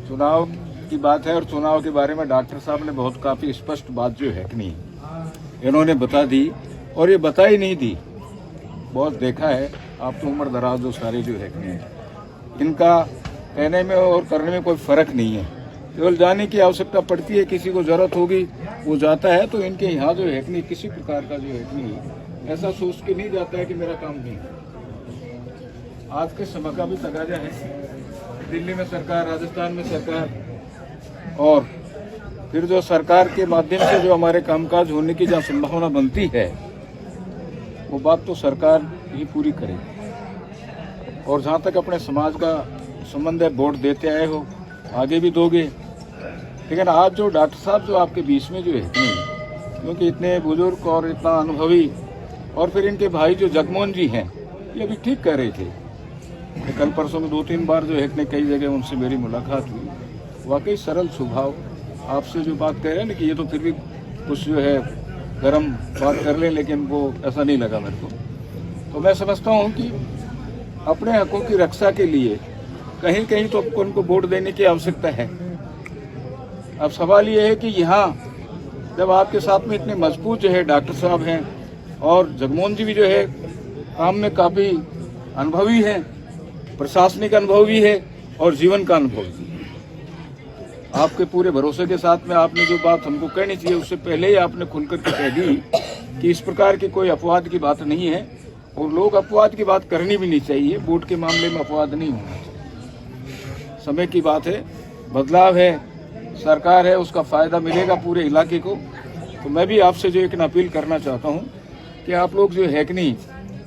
चुनाव की बात है और चुनाव के बारे में डॉक्टर साहब ने बहुत काफी स्पष्ट बात जो है कि नहीं इन्होंने बता दी, और ये बता ही नहीं दी। बहुत देखा है, आप तो उम्र दराज जो सारे जो है कि नहीं, इनका कहने में और करने में कोई फर्क नहीं है। केवल जाने की आवश्यकता पड़ती है, किसी को जरूरत होगी वो जाता है, तो इनके यहाँ जो है कि नहीं किसी प्रकार का जो है कि नहीं ऐसा सोच के नहीं जाता है कि मेरा काम नहीं। आज के समय का भी तगाजा है, दिल्ली में सरकार, राजस्थान में सरकार, और फिर जो सरकार के माध्यम से जो हमारे कामकाज होने की जहाँ संभावना बनती है वो बात तो सरकार ही पूरी करेगी। और जहाँ तक अपने समाज का संबंध है, वोट देते आए हो, आगे भी दोगे। लेकिन आज जो डॉक्टर साहब जो आपके बीच में जो है नहीं, क्योंकि इतने बुजुर्ग और इतना अनुभवी, और फिर इनके भाई जो जगमोहन जी हैं ये अभी ठीक कह रहे थे। कल परसों में 2-3 बार जो है कई जगह उनसे मेरी मुलाकात हुई। वाकई सरल स्वभाव, आपसे जो बात कह रहे हैं ना कि ये तो फिर भी कुछ जो है गर्म बात कर लें, लेकिन वो ऐसा नहीं लगा मेरे को। तो मैं समझता हूँ कि अपने हकों की रक्षा के लिए कहीं कहीं तो उनको वोट देने की आवश्यकता है। अब सवाल ये है कि यहाँ जब आपके साथ में इतने मजबूत जो है डॉक्टर साहब हैं और जगमोहन जी भी जो है काम में काफ़ी अनुभवी हैं, प्रशासनिक अनुभव भी है और जीवन का अनुभव भी। आपके पूरे भरोसे के साथ में आपने जो बात हमको कहनी चाहिए उससे पहले ही आपने खुलकर के कह दी कि इस प्रकार की कोई अपवाद की बात नहीं है, और लोग अपवाद की बात करनी भी नहीं चाहिए। वोट के मामले में अपवाद नहीं होना चाहिए। समय की बात है, बदलाव है, सरकार है, उसका फायदा मिलेगा पूरे इलाके को। तो मैं भी आपसे जो एक अपील करना चाहता हूँ कि आप लोग जो है कि नहीं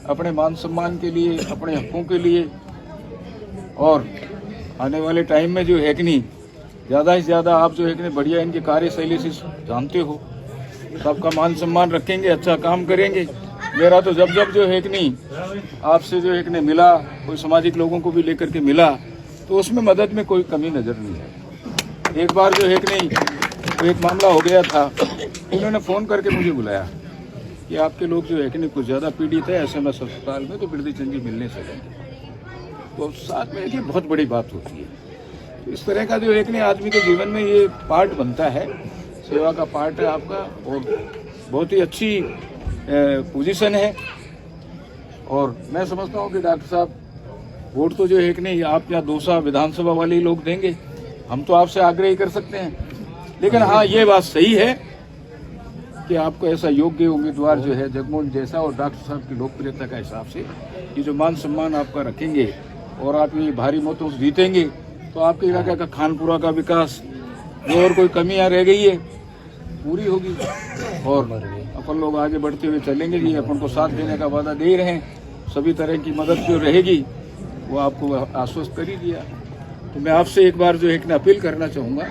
अपने मान सम्मान के लिए, अपने हकों के लिए, और आने वाले टाइम में जो है कि नहीं ज़्यादा से ज़्यादा आप जो है कि बढ़िया इनकी कार्यशैली से जानते हो, सबका मान सम्मान रखेंगे, अच्छा काम करेंगे। मेरा तो जब जब जो है कि नहीं आपसे जो है कि नहीं मिला, कोई सामाजिक लोगों को भी लेकर के मिला, तो उसमें मदद में कोई कमी नज़र नहीं है। एक बार जो है कि नहीं तो एक मामला हो गया था, उन्होंने फ़ोन करके मुझे बुलाया कि आपके लोग जो है कि नहीं कुछ ज़्यादा पीड़ित है SMS अस्पताल में, तो वृद्धि चंदी मिलने से लेंगे। तो साथ में ये बहुत बड़ी बात होती है। इस तरह का जो है कि नहीं आदमी के जीवन में ये पार्ट बनता है, सेवा का पार्ट है आपका, और बहुत ही अच्छी पोजीशन है। और मैं समझता हूँ कि डॉक्टर साहब वोट तो जो है कि नहीं आप यहाँ दौसा विधानसभा वाले ही लोग देंगे, हम तो आपसे आग्रह ही कर सकते हैं। लेकिन हाँ, ये बात सही है कि आपको ऐसा योग्य उम्मीदवार जो है जगमोहन जैसा, और डॉक्टर साहब की लोकप्रियता का हिसाब से ये जो मान सम्मान आपका रखेंगे और आप ये भारी मतों से जीतेंगे, तो आपके इलाके का खानपुरा का विकास, जो और कोई कमियां रह गई है, पूरी होगी, और अपन लोग आगे बढ़ते हुए चलेंगे। जी अपन को साथ देने का वादा दे रहे हैं, सभी तरह की मदद जो रहेगी वो आपको आश्वस्त कर ही दिया। तो मैं आपसे एक बार जो है कि अपील करना चाहूँगा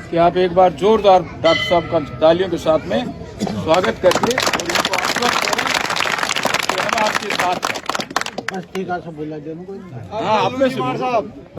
कि आप एक बार जोरदार डॉक्टर साहब का तालियों के साथ में स्वागत करके और इनको आश्वस्त करें कि हम आपके साथ हैं। बस ठीक है, सब बोला देना कोई। हाँ, आपने